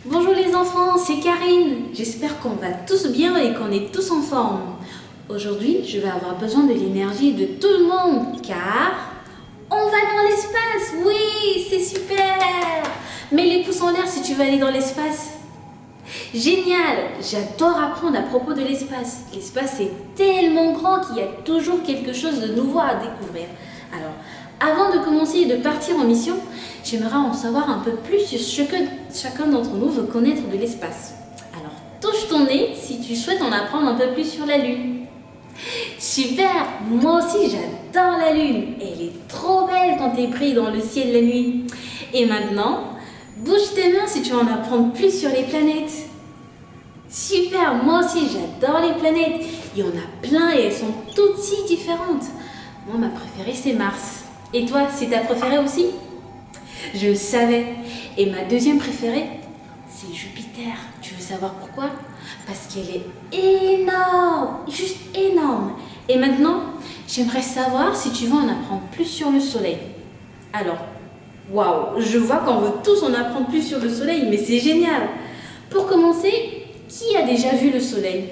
Bonjour les enfants, c'est Karine. J'espère qu'on va tous bien et qu'on est tous en forme. Aujourd'hui, je vais avoir besoin de l'énergie de tout le monde car on va dans l'espace. Oui, c'est super. Mets les pouces en l'air si tu veux aller dans l'espace. Génial. J'adore apprendre à propos de l'espace. L'espace est tellement grand qu'il y a toujours quelque chose de nouveau à découvrir. Alors, avant de commencer et de partir en mission, j'aimerais en savoir un peu plus sur ce que chacun d'entre nous veut connaître de l'espace. Alors, touche ton nez si tu souhaites en apprendre un peu plus sur la Lune. Super! Moi aussi, j'adore la Lune. Elle est trop belle quand t'es pris dans le ciel la nuit. Et maintenant, bouge tes mains si tu veux en apprendre plus sur les planètes. Super! Moi aussi, j'adore les planètes. Il y en a plein et elles sont toutes si différentes. Moi, ma préférée, c'est Mars. Et toi, c'est ta préférée aussi? Je le savais. Et ma deuxième préférée, c'est Jupiter. Tu veux savoir pourquoi? Parce qu'elle est énorme, juste énorme. Et maintenant, j'aimerais savoir si tu veux en apprendre plus sur le Soleil. Alors, waouh, je vois qu'on veut tous en apprendre plus sur le Soleil, mais c'est génial. Pour commencer, qui a déjà vu le Soleil?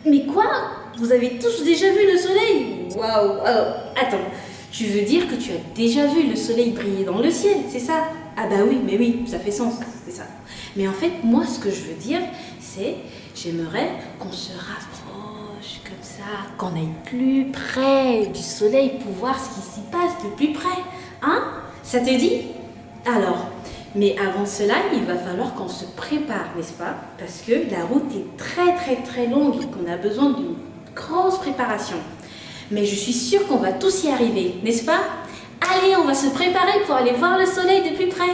Mais quoi? Vous avez tous déjà vu le Soleil? Waouh! Alors, attends. Tu veux dire que tu as déjà vu le soleil briller dans le ciel, c'est ça? Ah bah oui, mais oui, ça fait sens, c'est ça. Mais en fait, moi, ce que je veux dire, c'est j'aimerais qu'on se rapproche comme ça, qu'on aille plus près du soleil pour voir ce qui s'y passe de plus près. Hein? Ça te dit? Alors, mais avant cela, il va falloir qu'on se prépare, n'est-ce pas? Parce que la route est très longue et qu'on a besoin d'une grosse préparation. Mais je suis sûre qu'on va tous y arriver, n'est-ce pas? Allez, on va se préparer pour aller voir le soleil de plus près.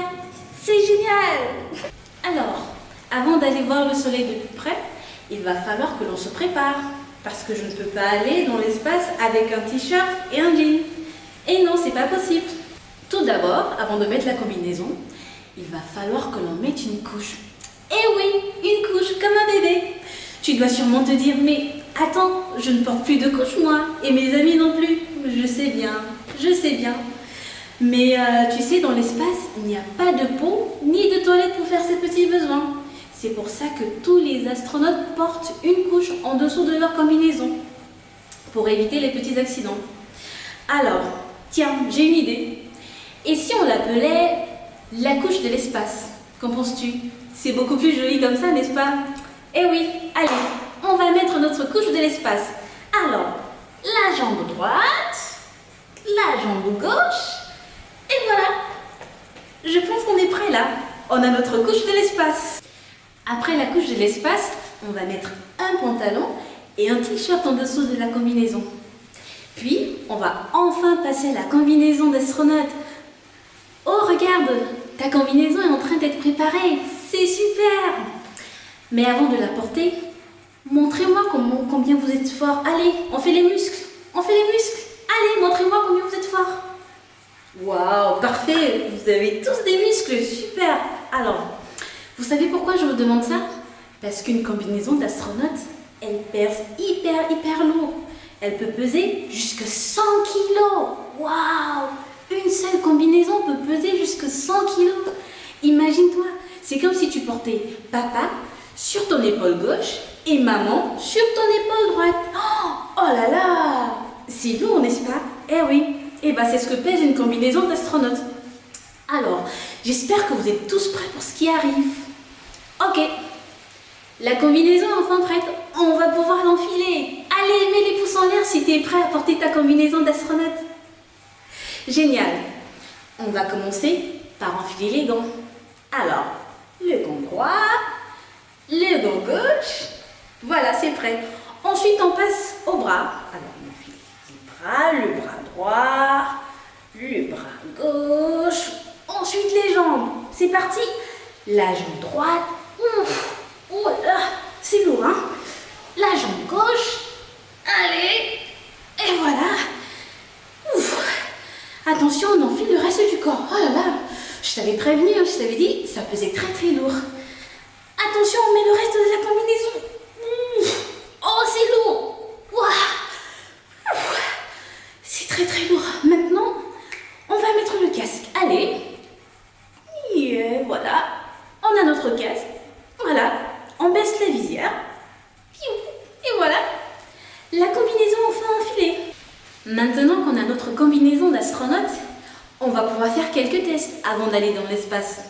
C'est génial! Alors, avant d'aller voir le soleil de plus près, il va falloir que l'on se prépare. Parce que je ne peux pas aller dans l'espace avec un t-shirt et un jean. Et non, c'est pas possible. Tout d'abord, avant de mettre la combinaison, il va falloir que l'on mette une couche. Eh oui, une couche, comme un bébé. Tu dois sûrement te dire, mais attends, je ne porte plus de couche moi, et mes amis non plus. Je sais bien. Mais tu sais, dans l'espace, il n'y a pas de peau ni de toilette pour faire ses petits besoins. C'est pour ça que tous les astronautes portent une couche en dessous de leur combinaison, pour éviter les petits accidents. Alors, tiens, j'ai une idée. Et si on l'appelait la couche de l'espace? Qu'en penses-tu? C'est beaucoup plus joli comme ça, n'est-ce pas? Eh oui, allez, on va mettre notre couche de l'espace. Alors, la jambe droite, la jambe gauche, et voilà. Je pense qu'on est prêt là. On a notre couche de l'espace. Après la couche de l'espace, on va mettre un pantalon et un t-shirt en dessous de la combinaison. Puis, on va enfin passer la combinaison d'astronaute. Oh, regarde, ta combinaison est en train d'être préparée. C'est super! Mais avant de la porter, montrez-moi combien vous êtes fort. Allez, on fait les muscles. Allez, montrez-moi combien vous êtes fort. Waouh, parfait. Vous avez tous des muscles, super. Alors, vous savez pourquoi je vous demande ça? Parce qu'une combinaison d'astronaute, elle pèse hyper lourd. Elle peut peser jusqu'à 100 kilos. Waouh! Une seule combinaison peut peser jusqu'à 100 kilos. Imagine-toi, c'est comme si tu portais papa sur ton épaule gauche et maman sur ton épaule droite. Oh là là! C'est lourd, n'est-ce pas? Eh oui, et bah c'est ce que pèse une combinaison d'astronaute. Alors, j'espère que vous êtes tous prêts pour ce qui arrive. Ok, la combinaison est enfin prête, on va pouvoir l'enfiler. Allez, mets les pouces en l'air si tu es prêt à porter ta combinaison d'astronaute. Génial. On va commencer par enfiler les gants. Alors, le gant droit, le gant gauche, voilà, c'est prêt. Ensuite, on passe au bras. Alors, on enfile le bras droit, le bras gauche. Ensuite, les jambes. C'est parti. La jambe droite. Oh là, c'est lourd, hein? La jambe gauche. Allez. Et voilà. Ouf. Attention, on enfile le reste du corps. Oh là là. Je t'avais prévenu, je t'avais dit, ça pesait très lourd. Attention, on met le reste de la combinaison. Oh, c'est lourd. Ouah. C'est très lourd. Maintenant, on va mettre le casque. Allez. Et voilà. On a notre notre casque. Voilà, on baisse la visière. Et voilà, la combinaison enfin enfilée. Maintenant qu'on a notre combinaison d'astronaute, on va pouvoir faire quelques tests avant d'aller dans l'espace.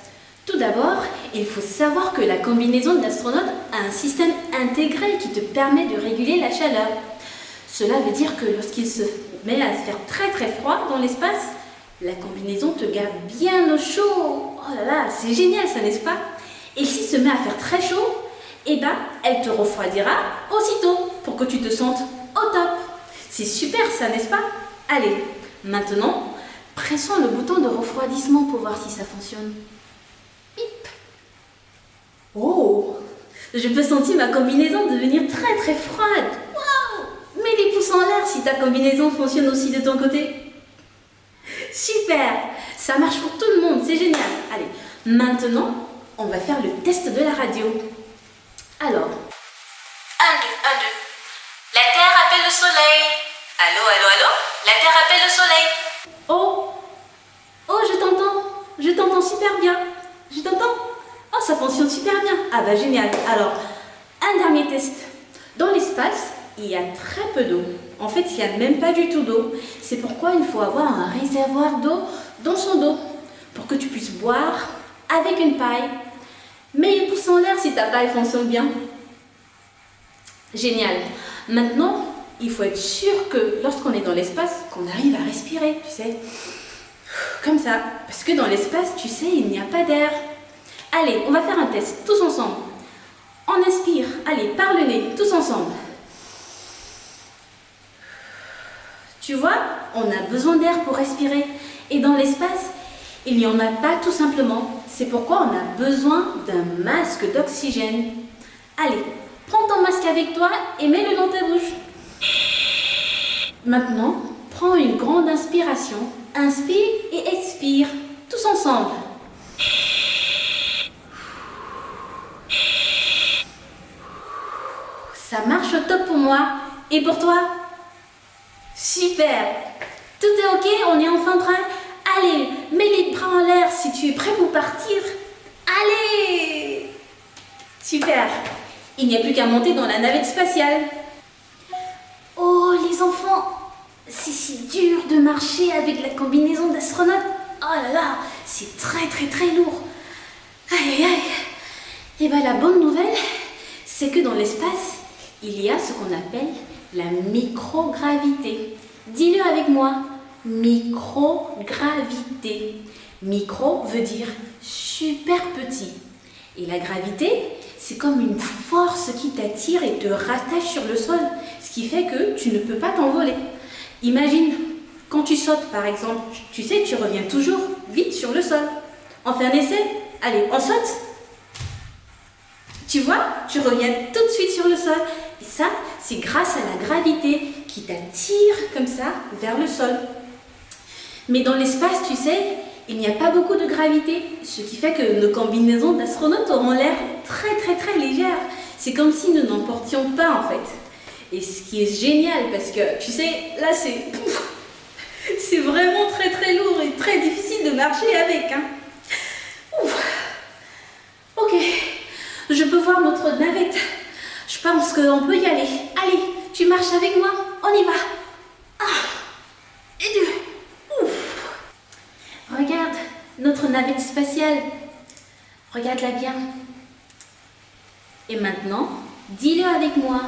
Tout d'abord, il faut savoir que la combinaison de l'astronaute a un système intégré qui te permet de réguler la chaleur. Cela veut dire que lorsqu'il se met à faire très très froid dans l'espace, la combinaison te garde bien au chaud. Oh là là, c'est génial ça, n'est-ce pas? Et s'il se met à faire très chaud, eh ben, elle te refroidira aussitôt pour que tu te sentes au top. C'est super ça, n'est-ce pas? Allez, maintenant, pressons le bouton de refroidissement pour voir si ça fonctionne. Pip. Oh, je peux sentir ma combinaison devenir très très froide. Waouh! Mets les pouces en l'air si ta combinaison fonctionne aussi de ton côté. Super! Ça marche pour tout le monde, c'est génial. Allez, maintenant, on va faire le test de la radio. Alors, 1, 2, 1, 2. La Terre appelle le Soleil. Allô, allô, allô? La Terre appelle le Soleil. Oh, je t'entends super bien. Je t'entends. Oh, ça fonctionne super bien. Ah bah génial. Alors, un dernier test. Dans l'espace, il y a très peu d'eau. En fait, il n'y a même pas du tout d'eau. C'est pourquoi il faut avoir un réservoir d'eau dans son dos pour que tu puisses boire avec une paille. Mets les pouces en l'air si ta paille fonctionne bien. Génial. Maintenant, il faut être sûr que lorsqu'on est dans l'espace, qu'on arrive à respirer, tu sais. Comme ça. Parce que dans l'espace, tu sais, il n'y a pas d'air. Allez, on va faire un test, tous ensemble. On inspire. Allez, par le nez, tous ensemble. Tu vois, on a besoin d'air pour respirer. Et dans l'espace, il n'y en a pas tout simplement. C'est pourquoi on a besoin d'un masque d'oxygène. Allez, prends ton masque avec toi et mets-le dans ta bouche. Maintenant, prends une grande inspiration. Inspire et expire, tous ensemble. Ça marche au top pour moi. Et pour toi? Super! Tout est ok, on est enfin prêt? Allez, mets les bras en l'air si tu es prêt pour partir. Allez! Super! Il n'y a plus qu'à monter dans la navette spatiale. Oh, les enfants, c'est si dur de marcher avec la combinaison d'astronaute. Oh là là, c'est très très très lourd. Aïe aïe aïe. Et bien la bonne nouvelle, c'est que dans l'espace, il y a ce qu'on appelle la microgravité. Dis-le avec moi. Microgravité. Micro veut dire super petit. Et la gravité, c'est comme une force qui t'attire et te rattache sur le sol. Ce qui fait que tu ne peux pas t'envoler. Imagine, quand tu sautes par exemple, tu sais, tu reviens toujours vite sur le sol. On fait un essai? Allez, on saute. Tu vois, tu reviens tout de suite sur le sol. Et ça, c'est grâce à la gravité qui t'attire comme ça vers le sol. Mais dans l'espace, tu sais, il n'y a pas beaucoup de gravité, ce qui fait que nos combinaisons d'astronautes auront l'air très très très légères. C'est comme si nous n'en portions pas en fait. Et ce qui est génial parce que, tu sais, là c'est vraiment très très lourd et très difficile de marcher avec. Hein. Ouf. Ok, je peux voir notre navette. Je pense qu'on peut y aller. Allez, tu marches avec moi, on y va. 1 et 2. Ouf. Regarde notre navette spatiale. Regarde-la bien. Et maintenant, dis-le avec moi.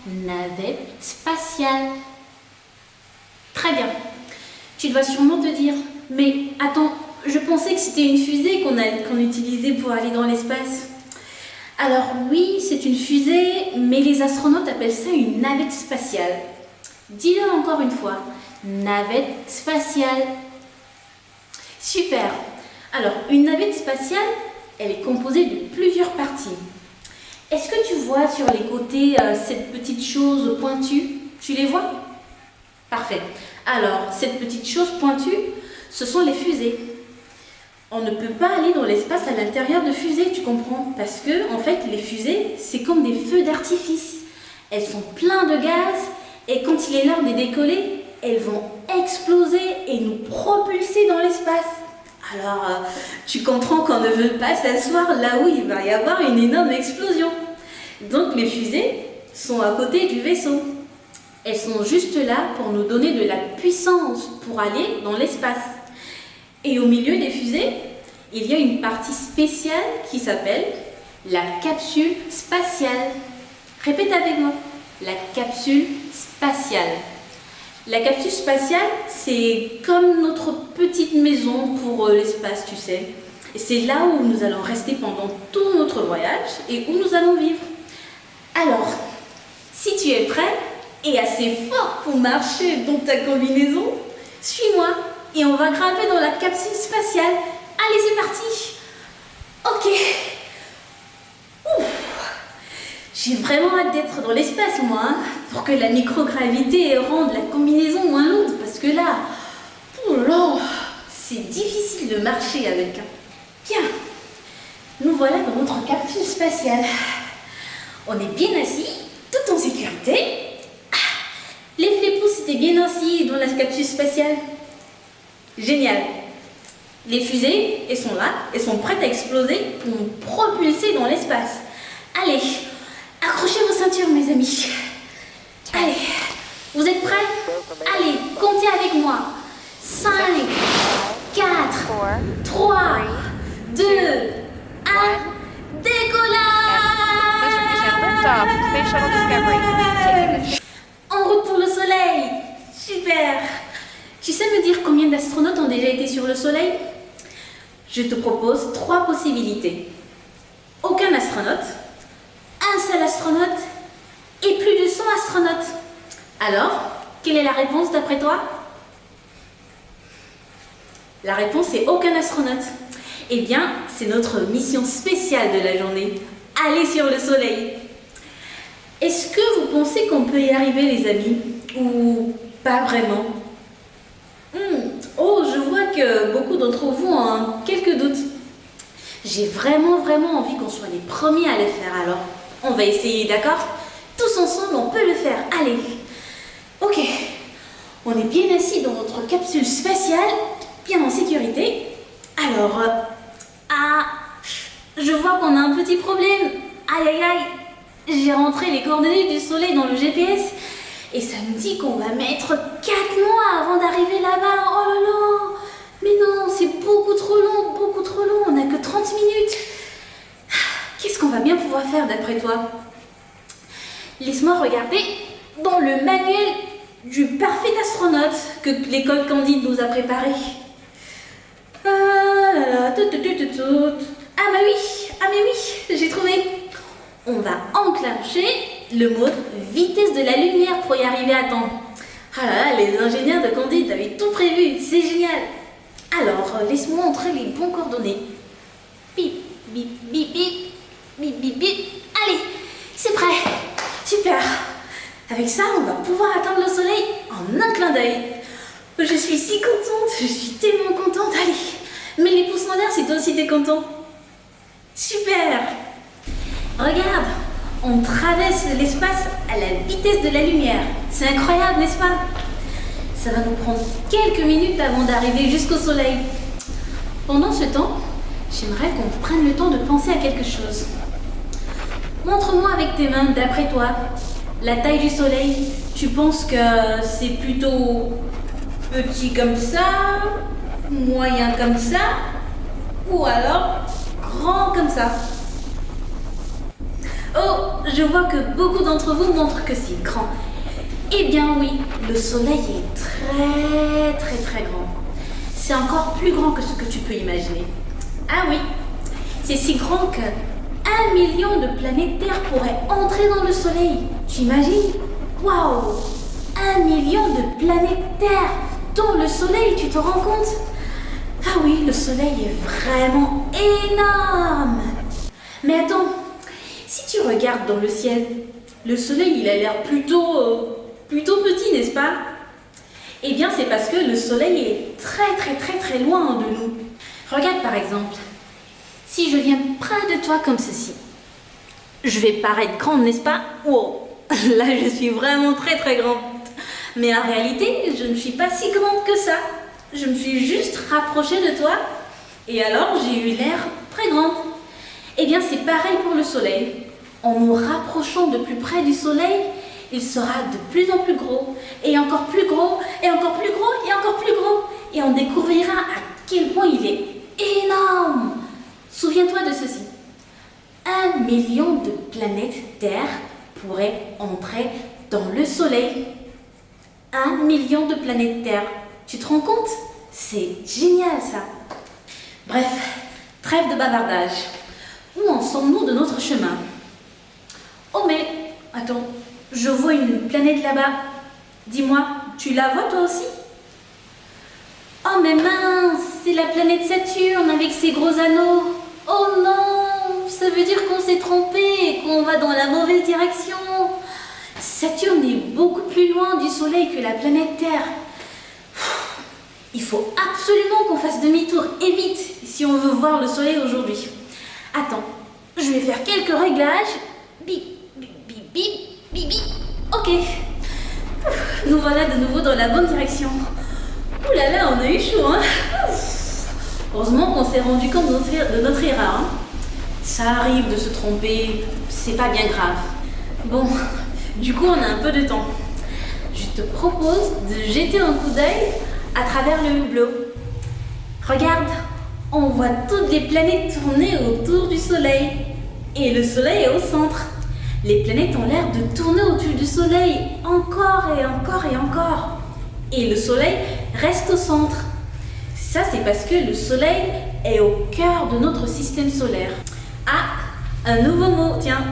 Navette spatiale. Très bien. Tu dois sûrement te dire, mais attends, je pensais que c'était une fusée qu'on utilisait pour aller dans l'espace. Alors oui, c'est une fusée, mais les astronautes appellent ça une navette spatiale. Dis-le encore une fois. Navette spatiale. Super. Alors, une navette spatiale, elle est composée de plusieurs parties. Est-ce que tu vois sur les côtés cette petite chose pointue? Tu les vois? Parfait. Alors, cette petite chose pointue, ce sont les fusées. On ne peut pas aller dans l'espace à l'intérieur de fusées, tu comprends? Parce que, en fait, les fusées, c'est comme des feux d'artifice. Elles sont pleines de gaz et quand il est l'heure de décoller, elles vont exploser et nous propulser dans l'espace. Alors, tu comprends qu'on ne veut pas s'asseoir là où il va y avoir une énorme explosion. Donc les fusées sont à côté du vaisseau. Elles sont juste là pour nous donner de la puissance pour aller dans l'espace. Et au milieu des fusées, il y a une partie spéciale qui s'appelle la capsule spatiale. Répète avec moi, la capsule spatiale. La capsule spatiale, c'est comme notre petite maison pour l'espace, tu sais. Et c'est là où nous allons rester pendant tout notre voyage et où nous allons vivre. Alors, si tu es prêt et assez fort pour marcher dans ta combinaison, suis-moi et on va grimper dans la capsule spatiale. Allez, c'est parti! Ok. Ouf. J'ai vraiment hâte d'être dans l'espace, moi, hein, pour que la microgravité rende la combinaison moins lourde, parce que là, oh là, c'est difficile de marcher avec. Bien, nous voilà dans notre capsule spatiale. On est bien assis, tout en sécurité. Lève les pouces si t'es bien assis dans la capsule spatiale. Génial. Les fusées, elles sont là, elles sont prêtes à exploser pour nous propulser dans l'espace. Allez, accrochez vos ceintures, mes amis. Allez, vous êtes prêts? Allez, comptez avec moi. 5, 4, 3, 2, 1, décollage! En route pour le soleil. Super. Tu sais me dire combien d'astronautes ont déjà été sur le soleil? Je te propose 3 possibilités. Aucun astronaute, un seul astronaute et plus de 100 astronautes. Alors, quelle est la réponse d'après toi? La réponse est aucun astronaute. Eh bien, c'est notre mission spéciale de la journée. Aller sur le soleil. Est-ce que vous pensez qu'on peut y arriver, les amis? Ou pas vraiment? Oh, je vois que beaucoup d'entre vous ont quelques doutes. J'ai vraiment envie qu'on soit les premiers à le faire, alors on va essayer, d'accord? Tous ensemble, on peut le faire, allez. Ok, on est bien assis dans notre capsule spatiale, bien en sécurité. Alors, je vois qu'on a un petit problème. Aïe, j'ai rentré les coordonnées du soleil dans le GPS et ça me dit qu'on va mettre 4 mois avant d'arriver là-bas. Oh là là! Mais non, c'est beaucoup trop long, on n'a que 30 minutes. Qu'est-ce qu'on va bien pouvoir faire d'après toi? Laisse-moi regarder dans le manuel du parfait astronaute que l'école Candide nous a préparé. Ah mais oui, j'ai trouvé. On va enclencher le mode vitesse de la lumière pour y arriver à temps. Ah là là, les ingénieurs de Candide avaient tout prévu, c'est génial. Alors, laisse-moi entrer les bons coordonnées. Bip, bip, bip, bip, bip, bip, bip. Allez, c'est prêt. Super. Avec ça, on va pouvoir atteindre le soleil en un clin d'œil. Je suis si contente, je suis tellement contente. Allez, mets les pouces en l'air si toi aussi t'es content. Super. Regarde, on traverse l'espace à la vitesse de la lumière. C'est incroyable, n'est-ce pas? Ça va nous prendre quelques minutes avant d'arriver jusqu'au soleil. Pendant ce temps, j'aimerais qu'on prenne le temps de penser à quelque chose. Montre-moi avec tes mains, d'après toi, la taille du soleil. Tu penses que c'est plutôt petit comme ça, moyen comme ça, ou alors grand comme ça? Oh, je vois que beaucoup d'entre vous montrent que c'est grand. Eh bien oui, le soleil est très grand. C'est encore plus grand que ce que tu peux imaginer. Ah oui, c'est si grand que 1 million de planètes Terre pourraient entrer dans le soleil. Tu imagines? Waouh! 1 million de planètes Terre dans le soleil, tu te rends compte? Ah oui, le soleil est vraiment énorme. Mais attends, si tu regardes dans le ciel, le soleil il a l'air plutôt petit, n'est-ce pas? Eh bien, c'est parce que le soleil est très loin de nous. Regarde par exemple, si je viens près de toi comme ceci, je vais paraître grande, n'est-ce pas? Wow, là je suis vraiment très grande. Mais en réalité, je ne suis pas si grande que ça. Je me suis juste rapprochée de toi Et alors, j'ai eu l'air très grande. Eh bien, c'est pareil pour le soleil. En nous rapprochant de plus près du soleil, il sera de plus en plus gros, et encore plus gros, et encore plus gros, et encore plus gros. Et on découvrira à quel point il est énorme. Souviens-toi de ceci. 1 million de planètes Terre pourraient entrer dans le soleil. 1 million de planètes Terre. Tu te rends compte? C'est génial ça. Bref, trêve de bavardage. Où en sommes-nous de notre chemin? Oh mais, attends, je vois une planète là-bas. Dis-moi, tu la vois toi aussi? Oh mais mince, c'est la planète Saturne avec ses gros anneaux. Oh non, ça veut dire qu'on s'est trompé et qu'on va dans la mauvaise direction. Saturne est beaucoup plus loin du Soleil que la planète Terre. Il faut absolument qu'on fasse demi-tour et vite si on veut voir le Soleil aujourd'hui. Attends, je vais faire quelques réglages. Bip, bip, bip, bip, bip, bip. Ok. Nous voilà de nouveau dans la bonne direction. Ouh là là, on a eu chaud, hein. Heureusement qu'on s'est rendu compte de notre erreur. Hein. Ça arrive de se tromper, c'est pas bien grave. Bon, du coup on a un peu de temps. Je te propose de jeter un coup d'œil à travers le hublot. Regarde, on voit toutes les planètes tourner autour du Soleil. Et le Soleil est au centre. Les planètes ont l'air de tourner autour du Soleil encore et encore et encore. Et le Soleil reste au centre. Ça, c'est parce que le Soleil est au cœur de notre système solaire. Ah, un nouveau mot, tiens.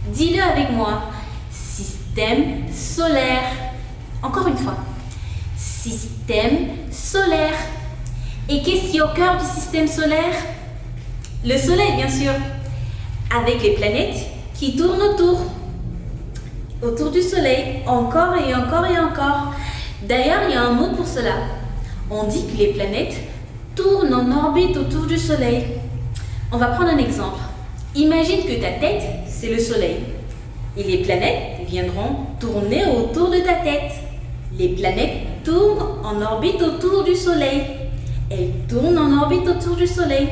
Dis-le avec moi. Système solaire. Encore une fois. Système solaire. Et qu'est-ce qui est au cœur du système solaire? Le Soleil, bien sûr. Avec les planètes qui tournent autour du Soleil, encore et encore et encore. D'ailleurs, il y a un mot pour cela. On dit que les planètes tournent en orbite autour du Soleil. On va prendre un exemple. Imagine que ta tête, c'est le Soleil. Et les planètes viendront tourner autour de ta tête. Les planètes tournent en orbite autour du Soleil. Elles tournent en orbite autour du Soleil.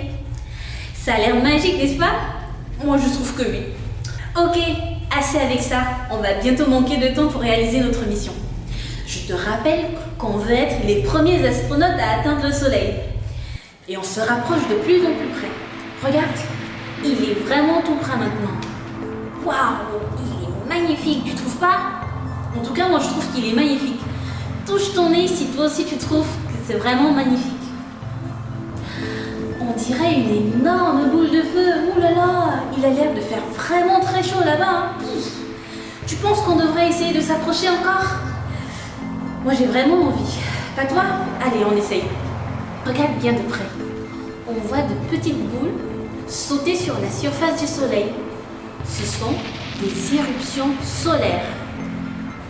Ça a l'air magique, n'est-ce pas? Moi, je trouve que oui. Ok, assez avec ça. On va bientôt manquer de temps pour réaliser notre mission. Je te rappelle qu'on veut être les premiers astronautes à atteindre le Soleil. Et on se rapproche de plus en plus près. Regarde, il est vraiment tout près maintenant. Waouh, il est magnifique, tu trouves pas? En tout cas, moi je trouve qu'il est magnifique. Touche ton nez si toi aussi tu trouves que c'est vraiment magnifique. On dirait une énorme boule de feu. Ouh là là, il a l'air de faire vraiment très chaud là-bas. Hein. Tu penses qu'on devrait essayer de s'approcher encore? Moi j'ai vraiment envie. Pas toi? Allez, on essaye. Regarde bien de près. On voit de petites boules sauter sur la surface du Soleil. Ce sont des éruptions solaires.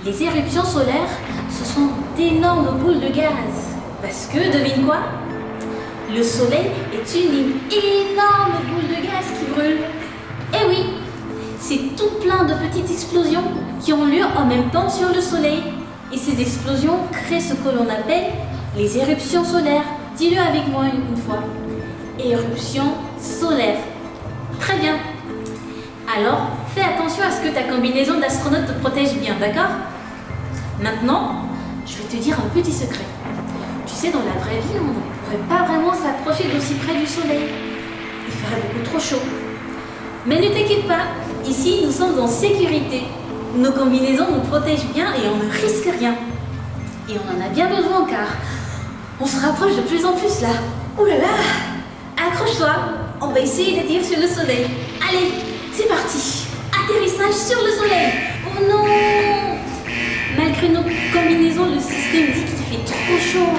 Les éruptions solaires, ce sont d'énormes boules de gaz. Parce que, devine quoi? Le Soleil est une énorme boule de gaz qui brûle. Eh oui, c'est tout plein de petites explosions qui ont lieu en même temps sur le Soleil. Et ces explosions créent ce que l'on appelle les éruptions solaires. Dis-le avec moi une fois. Éruption solaire. Très bien. Alors, fais attention à ce que ta combinaison d'astronaute te protège bien, d'accord? Maintenant, je vais te dire un petit secret. Tu sais, dans la vraie vie, on ne pourrait pas vraiment s'approcher d'aussi près du Soleil. Il ferait beaucoup trop chaud. Mais ne t'inquiète pas, ici, nous sommes en sécurité. Nos combinaisons nous protègent bien et on ne risque rien. Et on en a bien besoin car on se rapproche de plus en plus là. Ouh là là! Accroche-toi, on va essayer d'atterrir sur le Soleil. Allez, c'est parti! Atterrissage sur le Soleil! Oh non! Malgré nos combinaisons, le système dit qu'il fait trop chaud.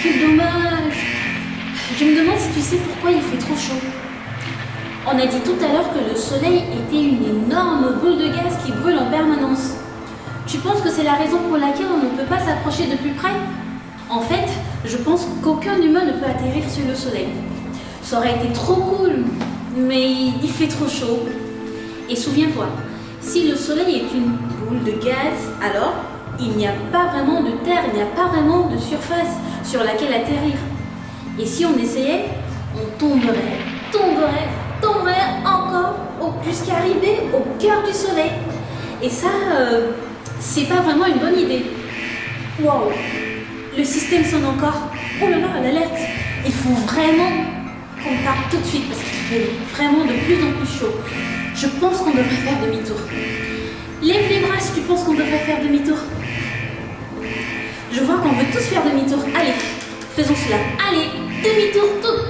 Quel dommage! Je me demande si tu sais pourquoi il fait trop chaud. On a dit tout à l'heure que le Soleil était une énorme boule de gaz qui brûle en permanence. Tu penses que c'est la raison pour laquelle on ne peut pas s'approcher de plus près? En fait, je pense qu'aucun humain ne peut atterrir sur le Soleil. Ça aurait été trop cool, mais il fait trop chaud. Et souviens-toi, si le Soleil est une boule de gaz, alors il n'y a pas vraiment de terre, il n'y a pas vraiment de surface sur laquelle atterrir. Et si on essayait, on tomberait encore jusqu'à arriver au cœur du soleil. Et ça, c'est pas vraiment une bonne idée. Wow, le système sonne encore. Oh là là, l'alerte. Il faut vraiment qu'on parte tout de suite parce qu'il fait vraiment de plus en plus chaud. Je pense qu'on devrait faire demi-tour. Lève les bras si tu penses qu'on devrait faire demi-tour. Je vois qu'on veut tous faire demi-tour. Allez, faisons cela. Allez, demi-tour tout.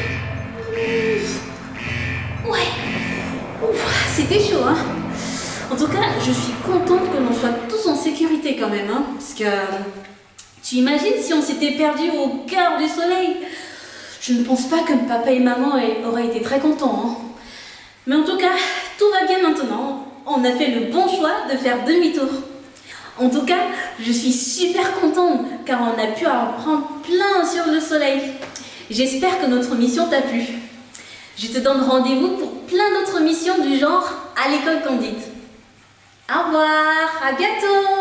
Ouais. Ouf, c'était chaud, hein. En tout cas, je suis contente que l'on soit tous en sécurité quand même, hein. Parce que tu imagines si on s'était perdu au cœur du soleil. Je ne pense pas que papa et maman auraient été très contents, hein. Mais en tout cas, tout va bien maintenant. On a fait le bon choix de faire demi-tour. En tout cas, je suis super contente car on a pu en prendre plein sur le soleil. J'espère que notre mission t'a plu. Je te donne rendez-vous pour plein d'autres missions du genre à l'école Candide. Au revoir, à bientôt!